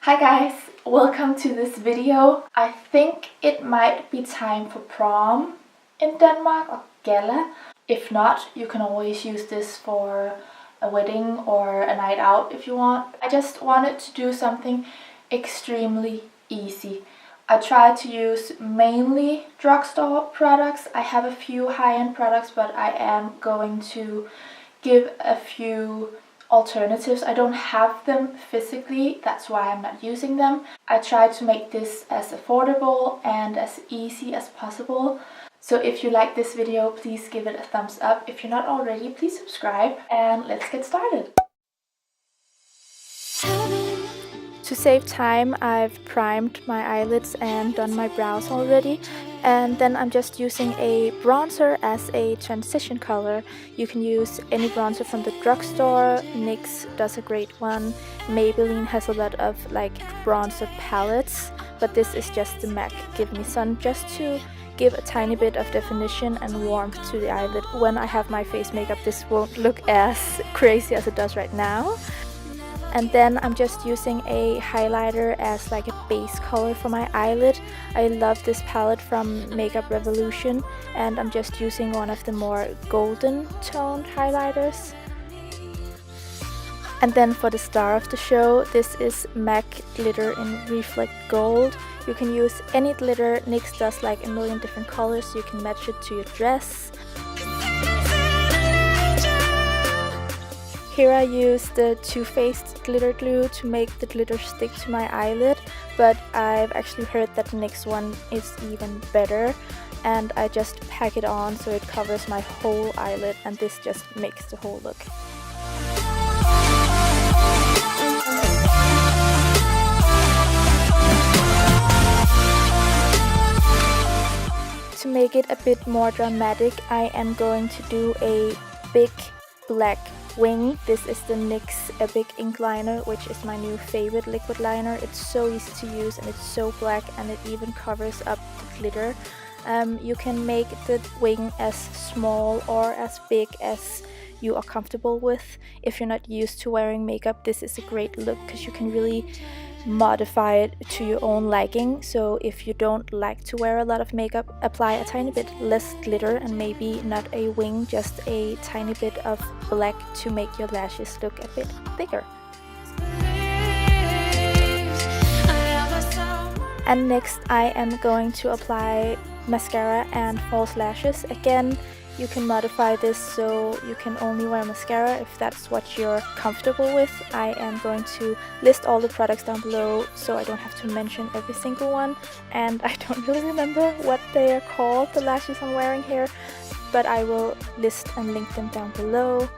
Hi guys, welcome to this video. I think it might be time for prom in Denmark, or gala. If not, you can always use this for a wedding or a night out if you want. I just wanted to do something extremely easy. I try to use mainly drugstore products. I have a few high-end products, but I am going to give a few alternatives. I don't have them physically, that's why I'm not using them. I try to make this as affordable and as easy as possible. So if you like this video, please give it a thumbs up. If you're not already, please subscribe and let's get started. To save time, I've primed my eyelids and done my brows already, and then I'm just using a bronzer as a transition color. You can use any bronzer from the drugstore. NYX does a great one. Maybelline has a lot of like bronzer palettes, but this is just the MAC Give Me Sun, just to give a tiny bit of definition and warmth to the eyelid. When I have my face makeup, this won't look as crazy as it does right now. And then I'm just using a highlighter as like a base color for my eyelid. I love this palette from Makeup Revolution, and I'm just using one of the more golden toned highlighters. And then for the star of the show, this is MAC Glitter in Reflect Gold. You can use any glitter. NYX does like a million different colors, so you can match it to your dress. Here I use the Too Faced glitter glue to make the glitter stick to my eyelid, but I've actually heard that the NYX one is even better, and I just pack it on so it covers my whole eyelid, and this just makes the whole look. To make it a bit more dramatic, I am going to do a big black wing. This is the NYX Epic Ink Liner, which is my new favorite liquid liner. It's so easy to use and it's so black, and it even covers up the glitter. You can make the wing as small or as big as you are comfortable with. If you're not used to wearing makeup, this is a great look because you can really modify it to your own liking. So if you don't like to wear a lot of makeup, apply a tiny bit less glitter, and maybe not a wing, just a tiny bit of black to make your lashes look a bit bigger. And next I am going to apply mascara and false lashes. Again, you can modify this so you can only wear mascara if that's what you're comfortable with. I am going to list all the products down below so I don't have to mention every single one, and I don't really remember what they are called, the lashes I'm wearing here, but I will list and link them down below.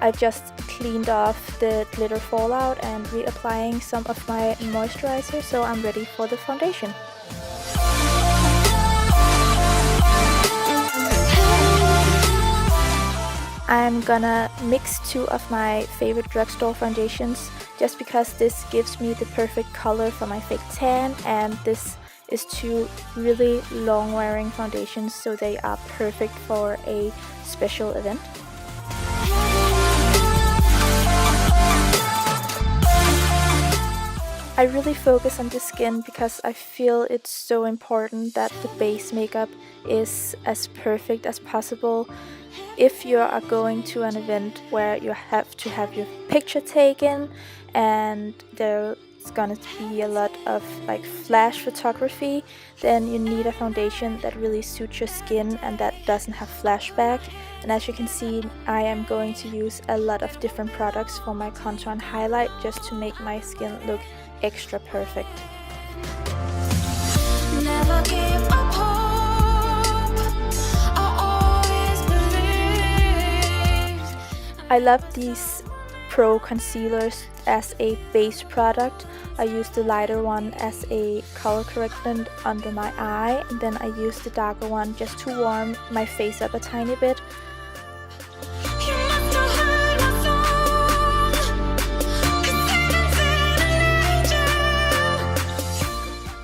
I've just cleaned off the glitter fallout and reapplying some of my moisturizer, so I'm ready for the foundation. I'm gonna mix two of my favorite drugstore foundations, just because this gives me the perfect color for my fake tan, and this is two really long wearing foundations, so they are perfect for a special event. I really focus on the skin because I feel it's so important that the base makeup is as perfect as possible. If you are going to an event where you have to have your picture taken and there's gonna be a lot of like flash photography, then you need a foundation that really suits your skin and that doesn't have flashback. And as you can see, I am going to use a lot of different products for my contour and highlight, just to make my skin look extra perfect. Never give up hope. I love these Pro concealers as a base product. I use the lighter one as a color correctant under my eye, and then I use the darker one just to warm my face up a tiny bit.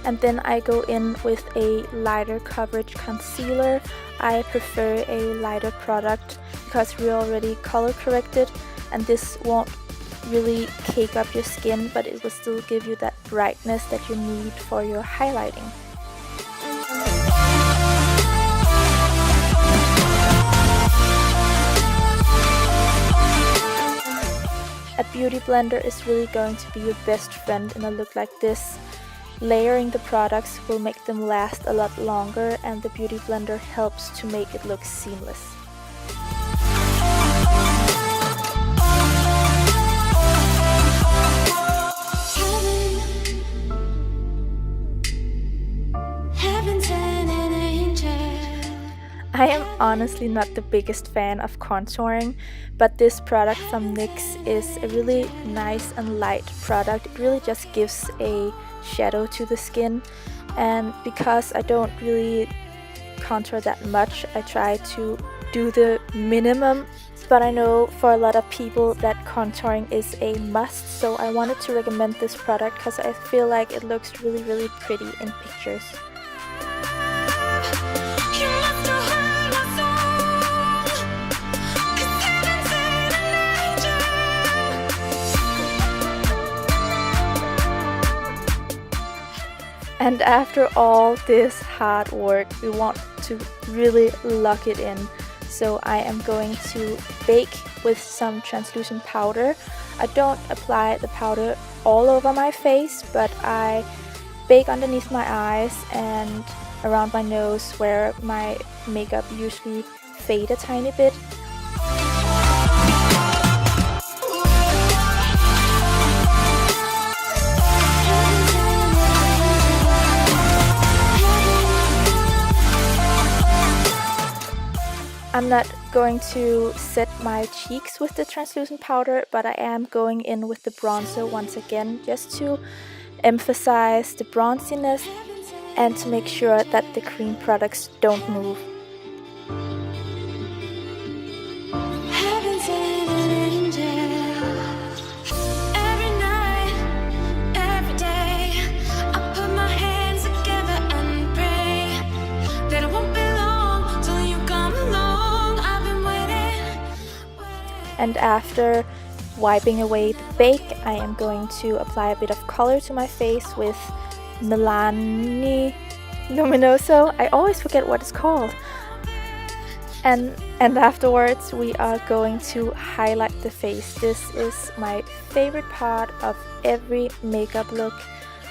And then I go in with a lighter coverage concealer. I prefer a lighter product because we're already color corrected, and this won't really cake up your skin, but it will still give you that brightness that you need for your highlighting. A beauty blender is really going to be your best friend in a look like this. Layering the products will make them last a lot longer, and the beauty blender helps to make it look seamless. I am honestly not the biggest fan of contouring, but this product from NYX is a really nice and light product. It really just gives a shadow to the skin, and because I don't really contour that much, I try to do the minimum, but I know for a lot of people that contouring is a must, so I wanted to recommend this product because I feel like it looks really pretty in pictures. And after all this hard work, we want to really lock it in. So I am going to bake with some translucent powder. I don't apply the powder all over my face, but I bake underneath my eyes and around my nose where my makeup usually fades a tiny bit. I'm not going to set my cheeks with the translucent powder, but I am going in with the bronzer once again, just to emphasize the bronziness and to make sure that the cream products don't move. And after wiping away the bake, I am going to apply a bit of color to my face with MILANI Luminoso. I always forget what it's called. And afterwards we are going to highlight the face. This is my favorite part of every makeup look.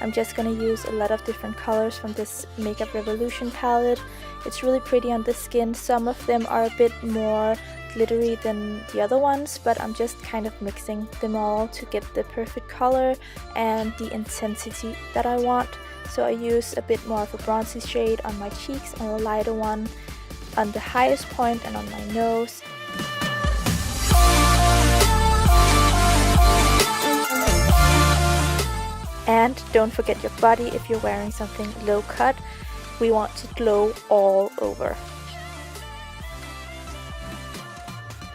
I'm just going to use a lot of different colors from this Makeup Revolution palette. It's really pretty on the skin. Some of them are a bit more glittery than the other ones, but I'm just kind of mixing them all to get the perfect color and the intensity that I want. So I use a bit more of a bronzy shade on my cheeks and a lighter one on the highest point and on my nose. And don't forget your body. If you're wearing something low cut, we want to glow all over.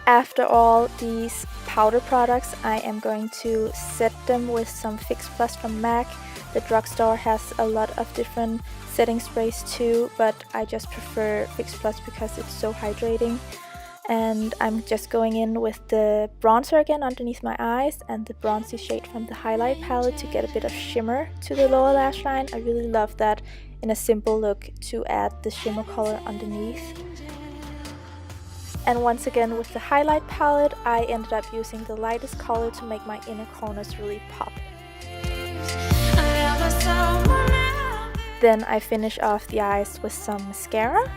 After all these powder products, I am going to set them with some Fix Plus from MAC. The drugstore has a lot of different setting sprays too, but I just prefer Fix Plus because it's so hydrating. And I'm just going in with the bronzer again underneath my eyes and the bronzy shade from the highlight palette to get a bit of shimmer to the lower lash line. I really love that in a simple look to add the shimmer color underneath. And once again with the highlight palette, I ended up using the lightest color to make my inner corners really pop. Then I finish off the eyes with some mascara.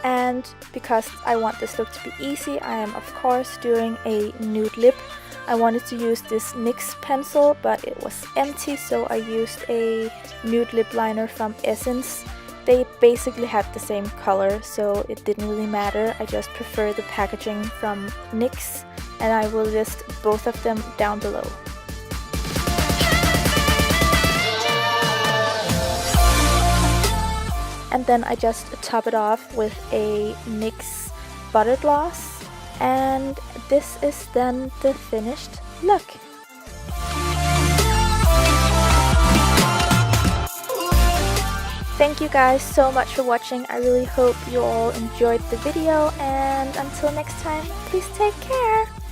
And because I want this look to be easy, I am of course doing a nude lip. I wanted to use this NYX pencil, but it was empty, so I used a nude lip liner from Essence. They basically had the same color, so it didn't really matter. I just prefer the packaging from NYX, and I will list both of them down below. And then I just top it off with a NYX Buttergloss, and this is then the finished look. Thank you guys so much for watching. I really hope you all enjoyed the video, and until next time, please take care!